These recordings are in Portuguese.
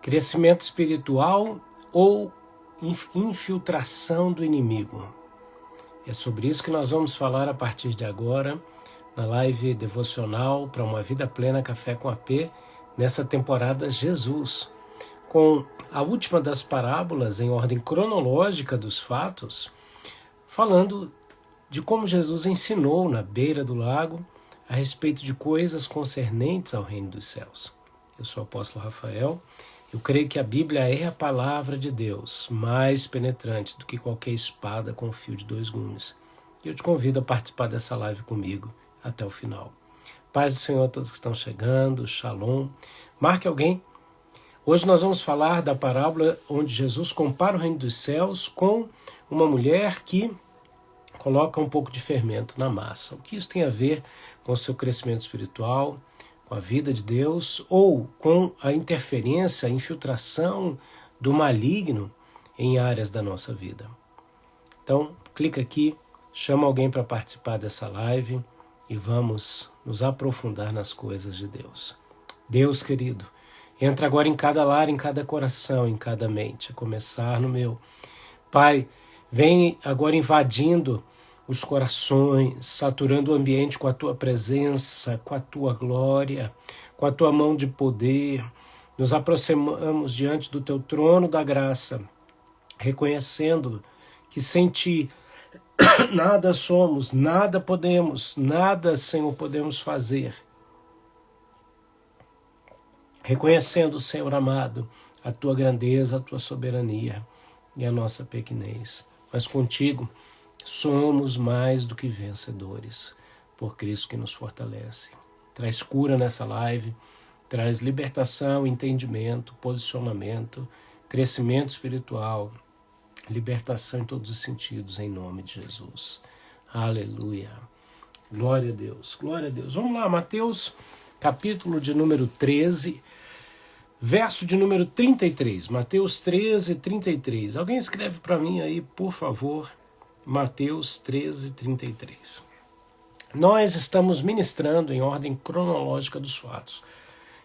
Crescimento espiritual ou infiltração do inimigo? É sobre isso que nós vamos falar a partir de agora, na live devocional para uma vida plena Café com AP, nessa temporada Jesus, com a última das parábolas em ordem cronológica dos fatos, falando de como Jesus ensinou na beira do lago a respeito de coisas concernentes ao reino dos céus. Eu sou o apóstolo Rafael. Eu creio que a Bíblia é a palavra de Deus, mais penetrante do que qualquer espada com fio de 2 gumes. E eu te convido a participar dessa live comigo até o final. Paz do Senhor a todos que estão chegando, shalom. Marque alguém. Hoje nós vamos falar da parábola onde Jesus compara o reino dos céus com uma mulher que coloca um pouco de fermento na massa. O que isso tem a ver com o seu crescimento espiritual, com a vida de Deus, ou com a interferência, a infiltração do maligno em áreas da nossa vida. Então, clica aqui, chama alguém para participar dessa live e vamos nos aprofundar nas coisas de Deus. Deus querido, entra agora em cada lar, em cada coração, em cada mente, a começar no meu. Pai, vem agora invadindo os corações, saturando o ambiente com a Tua presença, com a Tua glória, com a Tua mão de poder. Nos aproximamos diante do Teu trono da graça, reconhecendo que sem Ti nada somos, nada podemos, nada, Senhor, podemos fazer. Reconhecendo, Senhor amado, a Tua grandeza, a Tua soberania e a nossa pequenez. Mas contigo somos mais do que vencedores, por Cristo que nos fortalece. Traz cura nessa live, traz libertação, entendimento, posicionamento, crescimento espiritual, libertação em todos os sentidos, em nome de Jesus. Aleluia. Glória a Deus, glória a Deus. Vamos lá, Mateus, capítulo de número 13, verso de número 33. Mateus 13, 33. Alguém escreve para mim aí, por favor. Mateus 13, 33. Nós estamos ministrando em ordem cronológica dos fatos.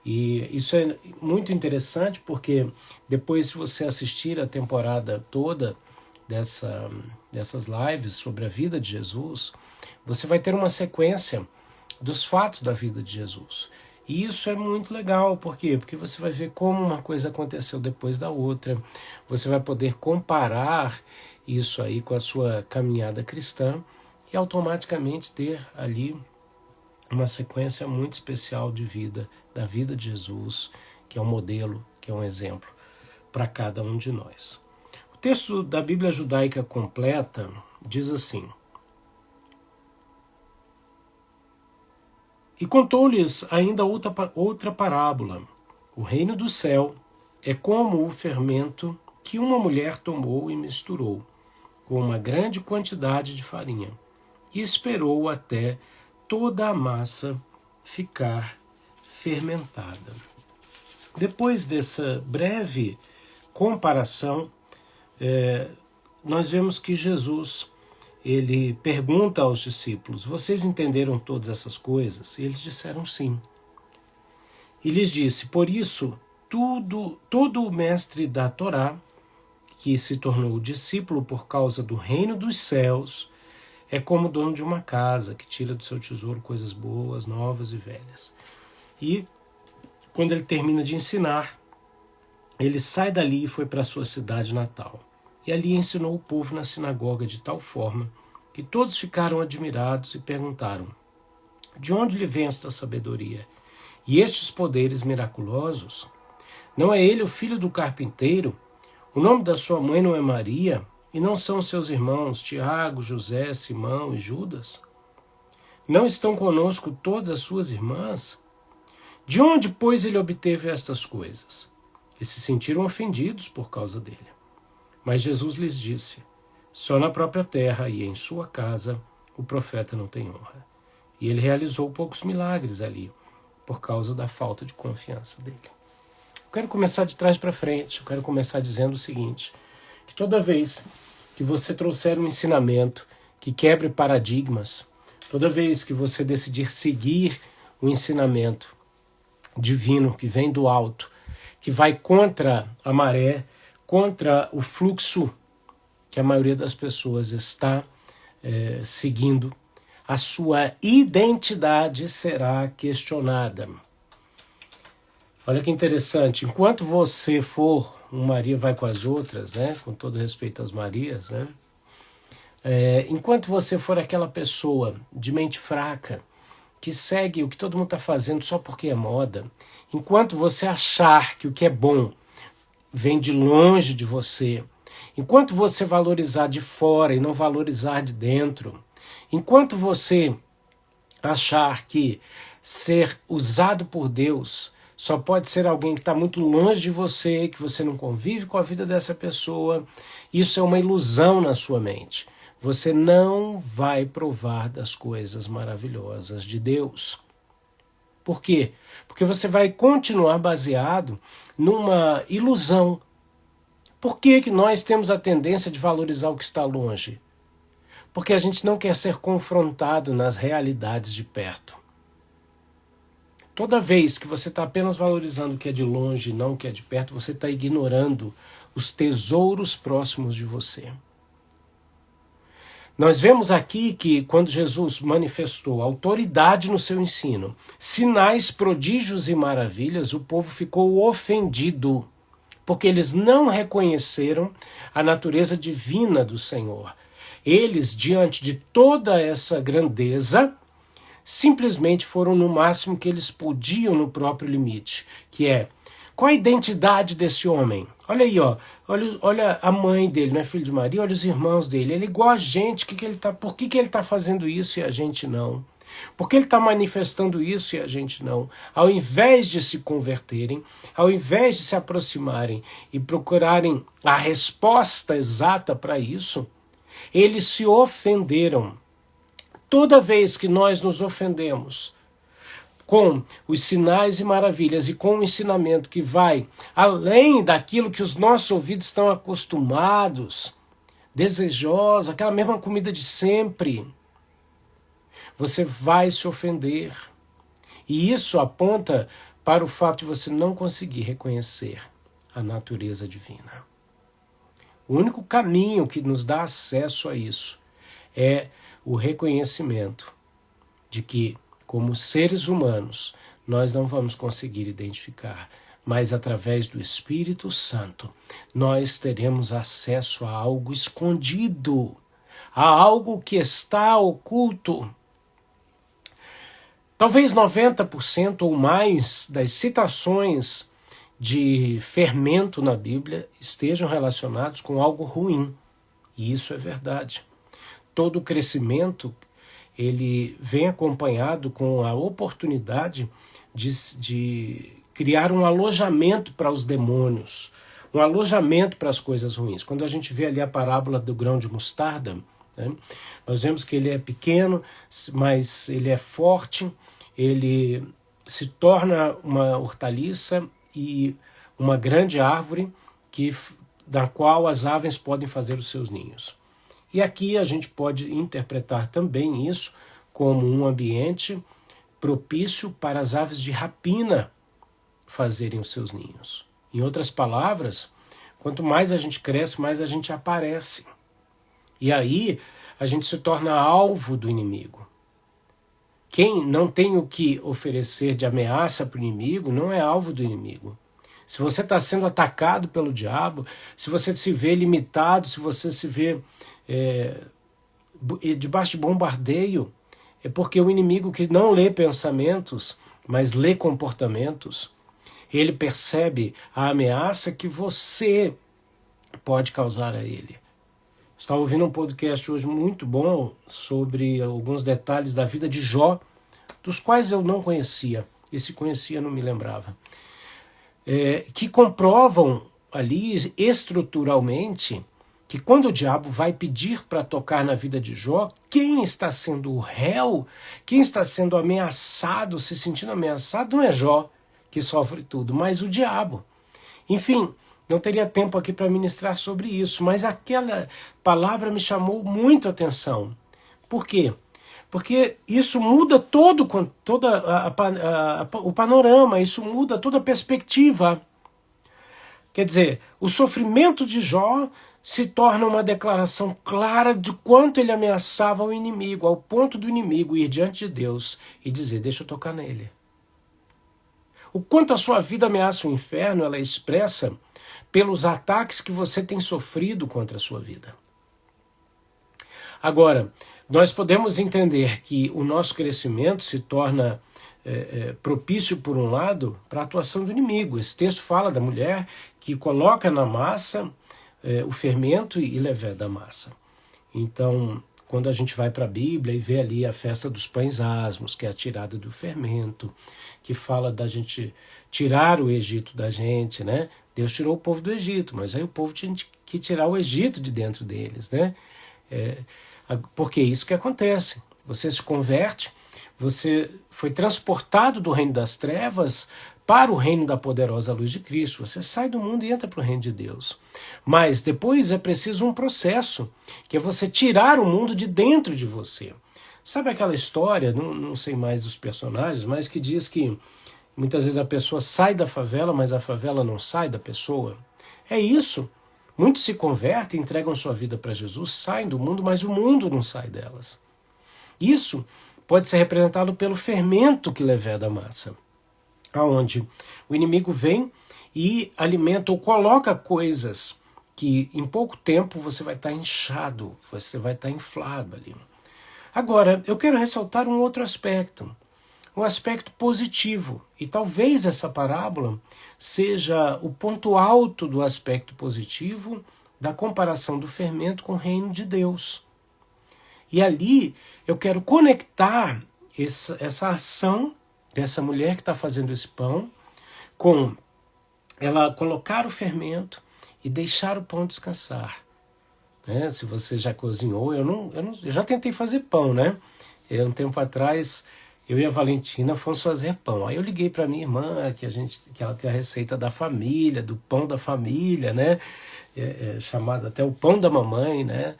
E isso é muito interessante porque depois, se você assistir a temporada toda dessas lives sobre a vida de Jesus, você vai ter uma sequência dos fatos da vida de Jesus. E isso é muito legal, por quê? Porque você vai ver como uma coisa aconteceu depois da outra, você vai poder comparar isso aí com a sua caminhada cristã e automaticamente ter ali uma sequência muito especial de vida, da vida de Jesus, que é um modelo, que é um exemplo para cada um de nós. O texto da Bíblia Judaica Completa diz assim: E contou-lhes ainda outra parábola. O reino do céu é como o fermento que uma mulher tomou e misturou com uma grande quantidade de farinha e esperou até toda a massa ficar fermentada. Depois dessa breve comparação, nós vemos que Jesus ele pergunta aos discípulos: vocês entenderam todas essas coisas? E eles disseram sim. E lhes disse: por isso, todo o mestre da Torá, que se tornou discípulo por causa do reino dos céus, é como o dono de uma casa, que tira do seu tesouro coisas boas, novas e velhas. E, quando ele termina de ensinar, ele sai dali e foi para a sua cidade natal. E ali ensinou o povo na sinagoga de tal forma que todos ficaram admirados e perguntaram: de onde lhe vem esta sabedoria e estes poderes miraculosos? Não é ele o filho do carpinteiro? O nome da sua mãe não é Maria? E não são seus irmãos Tiago, José, Simão e Judas? Não estão conosco todas as suas irmãs? De onde, pois, ele obteve estas coisas? E se sentiram ofendidos por causa dele. Mas Jesus lhes disse: só na própria terra e em sua casa o profeta não tem honra. E ele realizou poucos milagres ali, por causa da falta de confiança dele. Eu quero começar de trás para frente. Eu quero começar dizendo o seguinte: que toda vez que você trouxer um ensinamento que quebre paradigmas, toda vez que você decidir seguir o ensinamento divino que vem do alto, que vai contra a maré, contra o fluxo que a maioria das pessoas está seguindo, a sua identidade será questionada. Olha que interessante, enquanto você for um Maria vai com as outras, né? Com todo respeito às Marias, né? Enquanto você for aquela pessoa de mente fraca, que segue o que todo mundo está fazendo só porque é moda, enquanto você achar que o que é bom vem de longe de você, enquanto você valorizar de fora e não valorizar de dentro, enquanto você achar que ser usado por Deus só pode ser alguém que está muito longe de você, que você não convive com a vida dessa pessoa, isso é uma ilusão na sua mente. Você não vai provar das coisas maravilhosas de Deus. Por quê? Porque você vai continuar baseado numa ilusão. Por que que nós temos a tendência de valorizar o que está longe? Porque a gente não quer ser confrontado nas realidades de perto. Toda vez que você está apenas valorizando o que é de longe e não o que é de perto, você está ignorando os tesouros próximos de você. Nós vemos aqui que quando Jesus manifestou autoridade no seu ensino, sinais, prodígios e maravilhas, o povo ficou ofendido, porque eles não reconheceram a natureza divina do Senhor. Eles, diante de toda essa grandeza, simplesmente foram no máximo que eles podiam no próprio limite, que é, qual a identidade desse homem? Olha aí, ó, olha a mãe dele, não é filho de Maria, olha os irmãos dele, ele é igual a gente, por que ele está fazendo isso e a gente não? Por que ele está manifestando isso e a gente não? Ao invés de se converterem, ao invés de se aproximarem e procurarem a resposta exata para isso, eles se ofenderam. Toda vez que nós nos ofendemos com os sinais e maravilhas e com o ensinamento que vai além daquilo que os nossos ouvidos estão acostumados, desejosos, aquela mesma comida de sempre, você vai se ofender. E isso aponta para o fato de você não conseguir reconhecer a natureza divina. O único caminho que nos dá acesso a isso é o reconhecimento de que, como seres humanos, nós não vamos conseguir identificar, mas através do Espírito Santo, nós teremos acesso a algo escondido, a algo que está oculto. Talvez 90% ou mais das citações de fermento na Bíblia estejam relacionados com algo ruim, e isso é verdade. Todo crescimento ele vem acompanhado com a oportunidade de criar um alojamento para os demônios, um alojamento para as coisas ruins. Quando a gente vê ali a parábola do grão de mostarda, né, nós vemos que ele é pequeno, mas ele é forte, ele se torna uma hortaliça e uma grande árvore da qual as aves podem fazer os seus ninhos. E aqui a gente pode interpretar também isso como um ambiente propício para as aves de rapina fazerem os seus ninhos. Em outras palavras, quanto mais a gente cresce, mais a gente aparece. E aí a gente se torna alvo do inimigo. Quem não tem o que oferecer de ameaça para o inimigo não é alvo do inimigo. Se você está sendo atacado pelo diabo, se você se vê limitado, se você se vê debaixo de bombardeio, é porque o inimigo que não lê pensamentos, mas lê comportamentos, ele percebe a ameaça que você pode causar a ele. Estava ouvindo um podcast hoje muito bom sobre alguns detalhes da vida de Jó, dos quais eu não conhecia, e se conhecia não me lembrava, que comprovam ali estruturalmente que quando o diabo vai pedir para tocar na vida de Jó, quem está sendo o réu, quem está sendo ameaçado, se sentindo ameaçado, não é Jó, que sofre tudo, mas o diabo. Enfim, não teria tempo aqui para ministrar sobre isso, mas aquela palavra me chamou muito a atenção. Por quê? Porque isso muda o panorama, isso muda toda a perspectiva. Quer dizer, o sofrimento de Jó se torna uma declaração clara de quanto ele ameaçava o inimigo, ao ponto do inimigo ir diante de Deus e dizer, deixa eu tocar nele. O quanto a sua vida ameaça o inferno, ela é expressa pelos ataques que você tem sofrido contra a sua vida. Agora, nós podemos entender que o nosso crescimento se torna propício, por um lado, para a atuação do inimigo. Esse texto fala da mulher que coloca na massa o fermento e leveda a massa. Então, quando a gente vai para a Bíblia e vê ali a festa dos pães asmos, que é a tirada do fermento, que fala da gente tirar o Egito da gente, né? Deus tirou o povo do Egito, mas aí o povo tinha que tirar o Egito de dentro deles, né? Porque é isso que acontece. Você se converte, você foi transportado do reino das trevas para o reino da poderosa luz de Cristo. Você sai do mundo e entra para o reino de Deus. Mas depois é preciso um processo, que é você tirar o mundo de dentro de você. Sabe aquela história, não sei mais os personagens, mas que diz que muitas vezes a pessoa sai da favela, mas a favela não sai da pessoa? É isso. Muitos se convertem, entregam sua vida para Jesus, saem do mundo, mas o mundo não sai delas. Isso pode ser representado pelo fermento que leveda a massa, aonde o inimigo vem e alimenta ou coloca coisas que em pouco tempo você vai estar inchado, você vai estar inflado ali. Agora, eu quero ressaltar um outro aspecto, um aspecto positivo, e talvez essa parábola seja o ponto alto do aspecto positivo da comparação do fermento com o reino de Deus. E ali eu quero conectar essa ação dessa mulher que está fazendo esse pão com ela colocar o fermento e deixar o pão descansar. Né? Se você já cozinhou, eu já tentei fazer pão, né? Um tempo atrás, eu e a Valentina fomos fazer pão. Aí eu liguei para minha irmã, que ela tem a receita da família, do pão da família, né? Chamado até o pão da mamãe, né?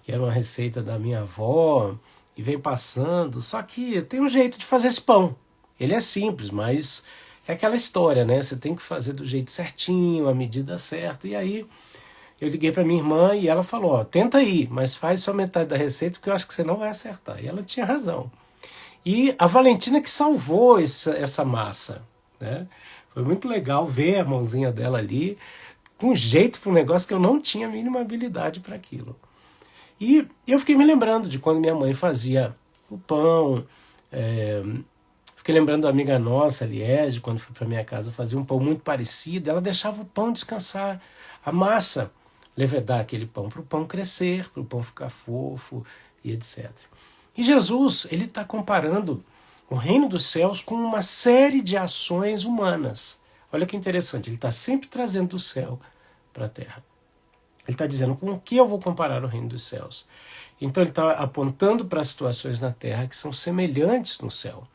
Que era uma receita da minha avó, e vem passando. Só que tem um jeito de fazer esse pão. Ele é simples, mas é aquela história, né? Você tem que fazer do jeito certinho, a medida certa. E aí eu liguei para minha irmã e ela falou, ó, tenta aí, mas faz só metade da receita porque eu acho que você não vai acertar. E ela tinha razão. E a Valentina que salvou essa massa, né? Foi muito legal ver a mãozinha dela ali, com jeito para um negócio que eu não tinha a mínima habilidade para aquilo. E eu fiquei me lembrando de quando minha mãe fazia o pão. Fiquei lembrando da amiga nossa, Liege, quando foi para minha casa, fazia um pão muito parecido. Ela deixava o pão descansar, a massa levedar aquele pão, para o pão crescer, para o pão ficar fofo e etc. E Jesus, ele está comparando o reino dos céus com uma série de ações humanas. Olha que interessante, ele está sempre trazendo do céu para a terra. Ele está dizendo com o que eu vou comparar o reino dos céus. Então ele está apontando para as situações na terra que são semelhantes no céu.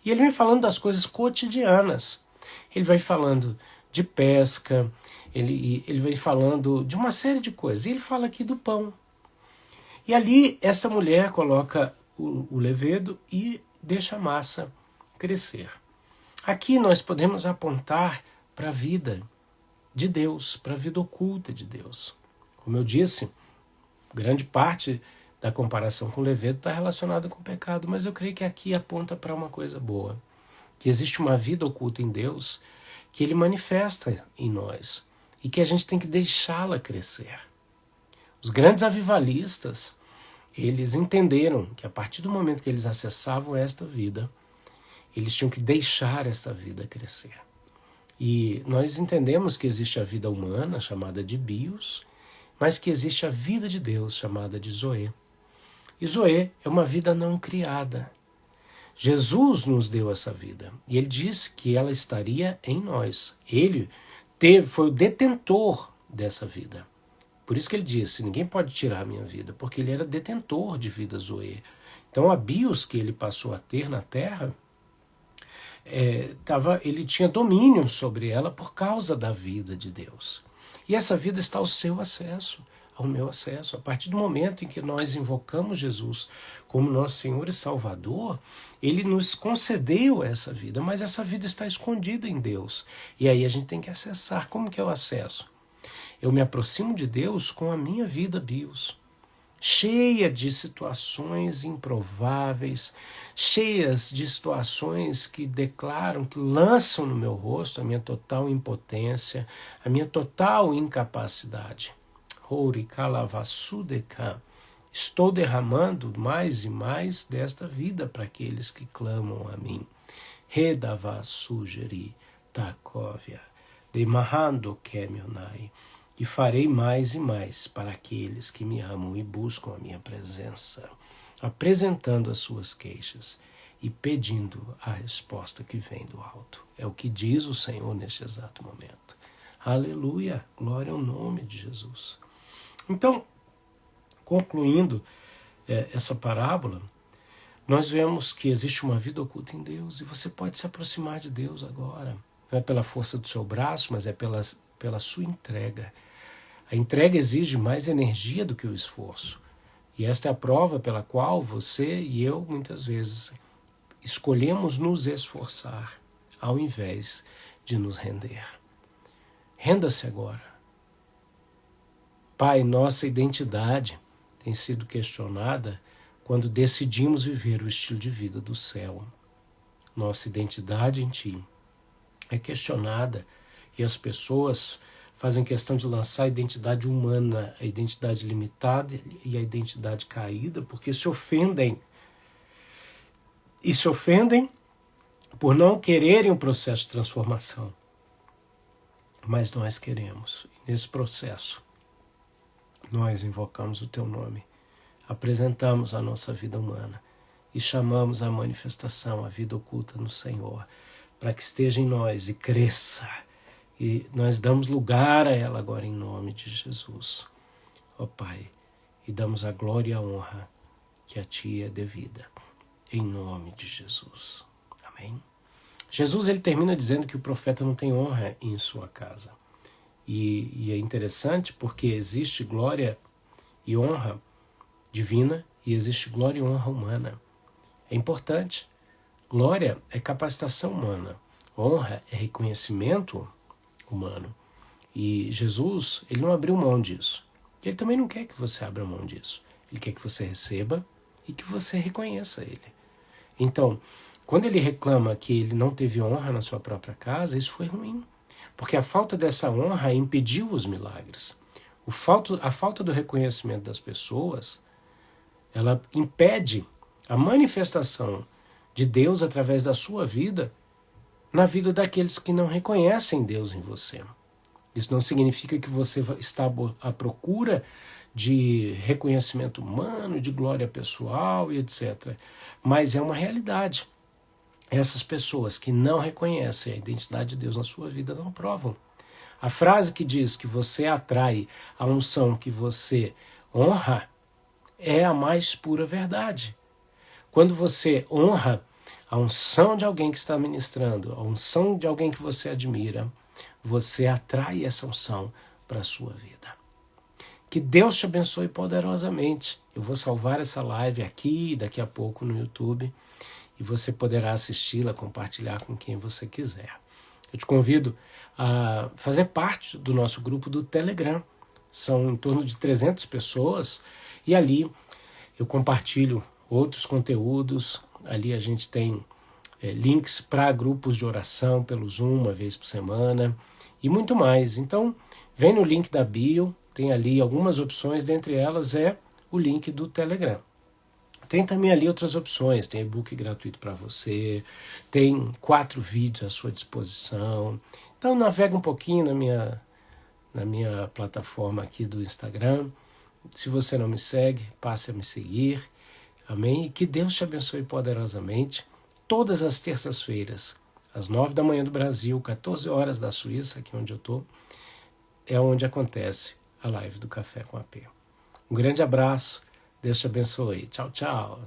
E ele vem falando das coisas cotidianas. Ele vai falando de pesca, ele vem falando de uma série de coisas. E ele fala aqui do pão. E ali essa mulher coloca o levedo e deixa a massa crescer. Aqui nós podemos apontar para a vida de Deus, para a vida oculta de Deus. Como eu disse, grande parte da comparação com o levedo está relacionada com o pecado, mas eu creio que aqui aponta para uma coisa boa, que existe uma vida oculta em Deus que Ele manifesta em nós e que a gente tem que deixá-la crescer. Os grandes avivalistas, eles entenderam que a partir do momento que eles acessavam esta vida, eles tinham que deixar esta vida crescer. E nós entendemos que existe a vida humana, chamada de bios, mas que existe a vida de Deus, chamada de zoe. E zoe é uma vida não criada. Jesus nos deu essa vida, e Ele disse que ela estaria em nós. Ele foi o detentor dessa vida. Por isso que Ele disse, ninguém pode tirar a minha vida, porque Ele era detentor de vida zoe. Então a bios que Ele passou a ter na terra, ele tinha domínio sobre ela por causa da vida de Deus. E essa vida está ao seu acesso, ao meu acesso. A partir do momento em que nós invocamos Jesus como nosso Senhor e Salvador, Ele nos concedeu essa vida, mas essa vida está escondida em Deus. E aí a gente tem que acessar. Como que eu acesso? Eu me aproximo de Deus com a minha vida bios, cheia de situações improváveis, cheias de situações que declaram, que lançam no meu rosto a minha total impotência, a minha total incapacidade. Estou derramando mais e mais desta vida para aqueles que clamam a mim. Redavasugeri Takovia, Demahando Kemionai. E farei mais e mais para aqueles que me amam e buscam a minha presença, apresentando as suas queixas e pedindo a resposta que vem do alto. É o que diz o Senhor neste exato momento. Aleluia, glória ao nome de Jesus. Então, concluindo essa parábola, nós vemos que existe uma vida oculta em Deus e você pode se aproximar de Deus agora. Não é pela força do seu braço, mas é pela sua entrega. A entrega exige mais energia do que o esforço. E esta é a prova pela qual você e eu, muitas vezes, escolhemos nos esforçar ao invés de nos render. Renda-se agora. Pai, nossa identidade tem sido questionada quando decidimos viver o estilo de vida do céu. Nossa identidade em Ti é questionada e as pessoas fazem questão de lançar a identidade humana, a identidade limitada e a identidade caída, porque se ofendem. E se ofendem por não quererem o processo de transformação. Mas nós queremos. E nesse processo, nós invocamos o Teu nome, apresentamos a nossa vida humana e chamamos a manifestação, a vida oculta no Senhor, para que esteja em nós e cresça. E nós damos lugar a ela agora em nome de Jesus, ó Pai, e damos a glória e a honra que a Ti é devida, em nome de Jesus. Amém? Jesus ele termina dizendo que o profeta não tem honra em sua casa. E é interessante porque existe glória e honra divina e existe glória e honra humana. É importante. Glória é capacitação humana. Honra é reconhecimento humano. E Jesus, ele não abriu mão disso. Ele também não quer que você abra mão disso. Ele quer que você receba e que você reconheça ele. Então, quando ele reclama que ele não teve honra na sua própria casa, isso foi ruim. Porque a falta dessa honra impediu os milagres. A falta do reconhecimento das pessoas, ela impede a manifestação de Deus através da sua vida na vida daqueles que não reconhecem Deus em você. Isso não significa que você está à procura de reconhecimento humano, de glória pessoal e etc. Mas é uma realidade. Essas pessoas que não reconhecem a identidade de Deus na sua vida não provam. A frase que diz que você atrai a unção que você honra é a mais pura verdade. Quando você honra a unção de alguém que está ministrando, a unção de alguém que você admira, você atrai essa unção para a sua vida. Que Deus te abençoe poderosamente. Eu vou salvar essa live aqui e daqui a pouco no YouTube e você poderá assisti-la, compartilhar com quem você quiser. Eu te convido a fazer parte do nosso grupo do Telegram. São em torno de 300 pessoas e ali eu compartilho outros conteúdos. Ali a gente tem links para grupos de oração pelo Zoom uma vez por semana e muito mais. Então, vem no link da bio, tem ali algumas opções, dentre elas é o link do Telegram. Tem também ali outras opções, tem e-book gratuito para você, tem 4 vídeos à sua disposição. Então, navega um pouquinho na minha plataforma aqui do Instagram. Se você não me segue, passe a me seguir. Amém? E que Deus te abençoe poderosamente. Todas as terças-feiras, às 9 da manhã do Brasil, 14 horas da Suíça, aqui onde eu estou, é onde acontece a live do Café com AP. Um grande abraço, Deus te abençoe. Tchau, tchau.